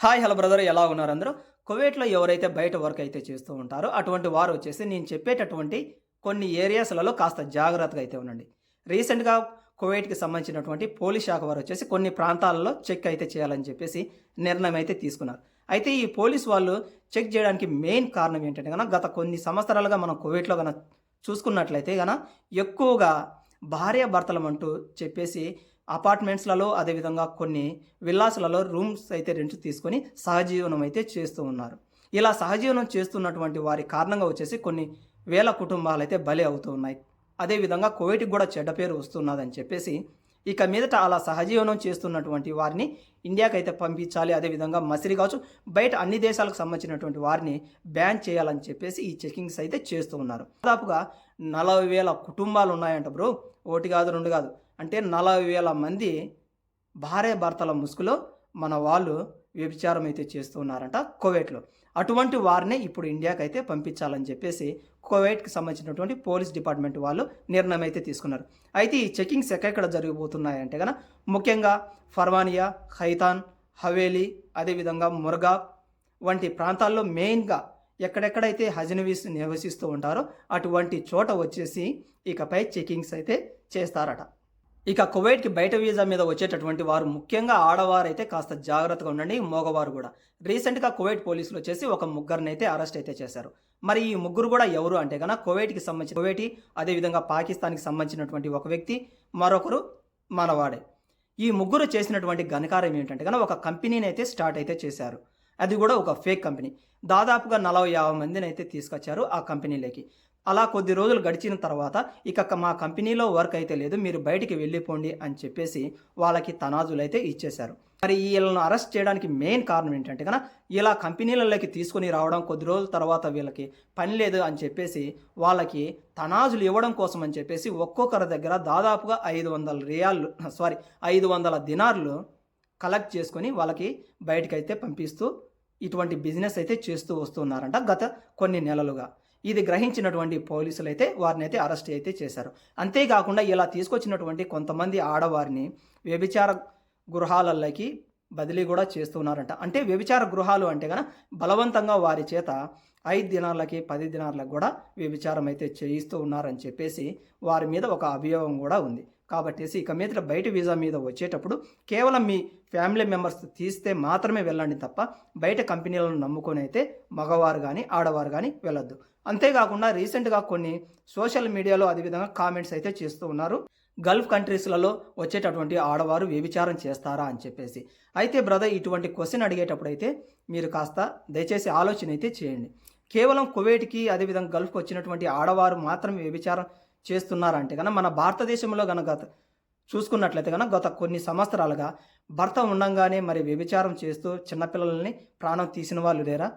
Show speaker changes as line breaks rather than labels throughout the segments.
Hi hello brother, ఎలా ఉన్నారు అందరూ? కువైట్‌లో ఎవరైతే బయట వర్క్ అయితే చేస్తూ ఉంటారో అటువంటి వారు వచ్చేసి నేను చెప్పేటటువంటి కొన్ని ఏరియాస్‌లలో కాస్త జాగ్రత్తగా అయితే ఉండండి. రీసెంట్‌గా కువైట్‌కి సంబంధించినటువంటి పోలీస్ శాఖ వారు వచ్చేసి కొన్ని ప్రాంతాలలో చెక్ అయితే చేయాలని చెప్పేసి నిర్ణయం అయితే తీసుకున్నారు. అయితే ఈ పోలీస్ వాళ్ళు చెక్ చేయడానికి మెయిన్ కారణం ఏంటంటే గత కొన్ని సంవత్సరాలుగా మనం కువైట్‌లో చూసుకున్నట్లయితే ఎక్కువగా భార్యాభర్తలమంటూ చెప్పేసి అపార్ట్మెంట్స్‌లలో అదేవిధంగా కొన్ని విల్లాస్‌లలో రూమ్స్ అయితే రెంట్‌కి తీసుకొని సహజీవనం అయితే చేస్తూ ఉన్నారు. ఇలా సహజీవనం చేస్తున్నటువంటి వారి కారణంగా వచ్చేసి కొన్ని వేల కుటుంబాలైతే బలి అవుతూ ఉన్నాయి. అదేవిధంగా కువైట్‌కి కూడా చెడ్డ పేరు వస్తున్నదని చెప్పేసి ఇక మీదట అలా సహజీవనం చేస్తున్నటువంటి వారిని ఇండియాకైతే పంపించాలి. అదేవిధంగా మసిరి కావచ్చు, బయట అన్ని దేశాలకు సంబంధించినటువంటి వారిని బ్యాన్ చేయాలని చెప్పేసి ఈ చెకింగ్స్ అయితే చేస్తూ ఉన్నారు. దాదాపుగా 40,000 కుటుంబాలు ఉన్నాయంట బ్రో. ఒకటి కాదు, 2 కాదు. అంటే 40,000 మంది భార్యాభర్తల ముసుగులో మన వాళ్ళు వ్యభిచారం అయితే చేస్తూ ఉన్నారంట కువైట్‌లో. అటువంటి వారినే ఇప్పుడు ఇండియాకైతే పంపించాలని చెప్పేసి కువైట్‌కి సంబంధించినటువంటి పోలీస్ డిపార్ట్మెంట్ వాళ్ళు నిర్ణయం అయితే తీసుకున్నారు. అయితే ఈ చెకింగ్స్ ఎక్కడెక్కడ జరగబోతున్నాయంటే ముఖ్యంగా ఫర్వానియా, ఖైతాన్, హవేలీ, అదేవిధంగా మురగా వంటి ప్రాంతాల్లో మెయిన్‌గా ఎక్కడెక్కడైతే హజనవీస్ నివసిస్తూ ఉంటారో అటువంటి చోట వచ్చేసి ఇకపై చెకింగ్స్ అయితే చేస్తారట. ఇక కువైట్‌కి బయట వీసా మీద వచ్చేటటువంటి వారు ముఖ్యంగా ఆడవారైతే కాస్త జాగ్రత్తగా ఉండండి. మగవారు కూడా. రీసెంట్‌గా కువైట్ పోలీసులు వచ్చేసి ఒక ముగ్గురినైతే అరెస్ట్ అయితే చేశారు. మరి ఈ ముగ్గురు కూడా ఎవరు అంటే కువైట్‌కి సంబంధించిన కువైటీ, అదేవిధంగా పాకిస్తాన్‌కి సంబంధించినటువంటి ఒక వ్యక్తి, మరొకరు మనవాడే. ఈ ముగ్గురు చేసినటువంటి ఘనకార్యం ఏంటంటే ఒక కంపెనీని అయితే స్టార్ట్ అయితే చేశారు. అది కూడా ఒక ఫేక్ కంపెనీ. దాదాపుగా 40-50 మందిని అయితే తీసుకొచ్చారు ఆ కంపెనీలోకి. అలా కొద్ది రోజులు గడిచిన తర్వాత ఇక మా కంపెనీలో వర్క్ అయితే లేదు, మీరు బయటికి వెళ్ళిపోండి అని చెప్పేసి వాళ్ళకి తనాజులైతే ఇచ్చేశారు. మరి వీళ్ళను అరెస్ట్ చేయడానికి మెయిన్ కారణం ఏంటంటే ఇలా కంపెనీలలోకి తీసుకొని రావడం, కొద్ది రోజుల తర్వాత వీళ్ళకి పని లేదు అని చెప్పేసి వాళ్ళకి తనాజులు ఇవ్వడం కోసం అని చెప్పేసి ఒక్కొక్కరి దగ్గర దాదాపుగా 500 దినార్లు కలెక్ట్ చేసుకొని వాళ్ళకి బయటకైతే పంపిస్తూ ఇటువంటి బిజినెస్ అయితే చేస్తూ వస్తున్నారంట గత కొన్ని నెలలుగా. ఇది గ్రహించినటువంటి పోలీసులు అయితే వారిని అయితే అరెస్ట్ అయితే చేశారు. అంతేకాకుండా ఇలా తీసుకొచ్చినటువంటి కొంతమంది ఆడవారిని వ్యభిచార గృహాలలోకి బదిలీ కూడా చేస్తున్నారంట. అంటే వ్యభిచార గృహాలు అంటే బలవంతంగా వారి చేత 5 దినాలకి 10 దినాలకు కూడా వ్యభిచారం అయితే చేయిస్తూ ఉన్నారని చెప్పేసి వారి మీద ఒక అభియోగం కూడా ఉంది. కాబట్టి ఇక మీద బయట వీసా మీద వచ్చేటప్పుడు కేవలం మీ ఫ్యామిలీ మెంబర్స్ తీస్తే మాత్రమే వెళ్ళండి తప్ప బయట కంపెనీలను నమ్ముకొని అయితే మగవారు కానీ ఆడవారు కానీ వెళ్ళొద్దు. అంతేకాకుండా రీసెంట్గా కొన్ని సోషల్ మీడియాలో అదేవిధంగా కామెంట్స్ అయితే చేస్తూ ఉన్నారు, గల్ఫ్ కంట్రీస్లలో వచ్చేటటువంటి ఆడవారు వ్యభిచారం చేస్తారా అని చెప్పేసి. అయితే బ్రదర్, ఇటువంటి క్వశ్చన్ అడిగేటప్పుడు అయితే మీరు కాస్త దయచేసి ఆలోచన అయితే చేయండి. కేవలం కువైట్కి అదేవిధంగా గల్ఫ్కి వచ్చినటువంటి ఆడవారు మాత్రమే వ్యభిచారం చేస్తున్నారంటే మన భారతదేశంలో చూసుకున్నట్లయితే గత కొన్ని సంవత్సరాలుగా భర్త ఉండంగానే మరి వ్యభిచారం చేస్తూ చిన్నపిల్లల్ని ప్రాణం తీసిన వాళ్ళు లేరా?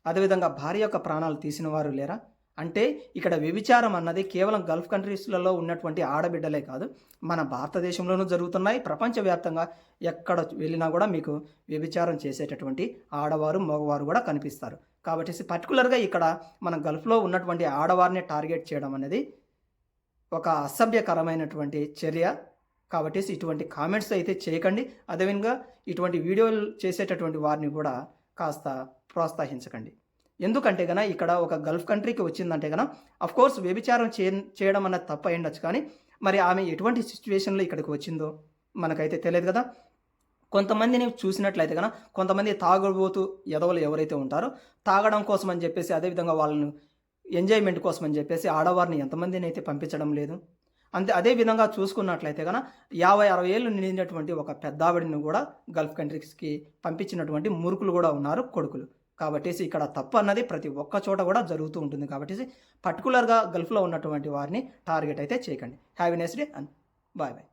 అదేవిధంగా భార్య యొక్క ప్రాణాలు తీసిన వారు లేరా? అంటే ఇక్కడ వ్యభిచారం అన్నది కేవలం గల్ఫ్ కంట్రీస్లలో ఉన్నటువంటి ఆడబిడ్డలే కాదు, మన భారతదేశంలోనూ జరుగుతున్నాయి. ప్రపంచవ్యాప్తంగా ఎక్కడ వెళ్ళినా కూడా మీకు వ్యభిచారం చేసేటటువంటి ఆడవారు మగవారు కూడా కనిపిస్తారు. కాబట్టి పర్టికులర్గా ఇక్కడ మన గల్ఫ్లో ఉన్నటువంటి ఆడవారిని టార్గెట్ చేయడం అనేది ఒక అసభ్యకరమైనటువంటి చర్య. కాబట్టి ఇటువంటి కామెంట్స్ అయితే చేయకండి. అదేవిధంగా ఇటువంటి వీడియోలు చేసేటటువంటి వారిని కూడా కాస్త ప్రోత్సహించకండి. ఎందుకంటే ఇక్కడ ఒక గల్ఫ్ కంట్రీకి వచ్చిందంటే అఫ్కోర్స్ వ్యభిచారం చేయడం అన్నది తప్పు అయ్యుండొచ్చు, కానీ మరి ఆమె ఎటువంటి సిచ్యువేషన్లో ఇక్కడికి వచ్చిందో మనకైతే తెలియదు కదా. కొంతమందిని చూసినట్లయితే కొంతమంది తాగబోతూ ఎదవలు ఎవరైతే ఉంటారో తాగడం కోసం అని చెప్పేసి, అదేవిధంగా వాళ్ళను ఎంజాయ్మెంట్ కోసం అని చెప్పేసి ఆడవారిని ఎంతమందిని అయితే పంపించడం లేదు. అదేవిధంగా చూసుకున్నట్లయితే 50-60 ఏళ్ళు నిండినటువంటి ఒక పెద్దావిడిని కూడా గల్ఫ్ కంట్రీస్కి పంపించినటువంటి మురుకులు కూడా ఉన్నారు, కొడుకులు. కాబట్టి ఇక్కడ తప్పు అన్నది ప్రతి ఒక్క చోట కూడా జరుగుతూ ఉంటుంది. కాబట్టి పర్టికులర్గా గల్ఫ్లో ఉన్నటువంటి వారిని టార్గెట్ అయితే చేయకండి. Have a nice day and bye bye.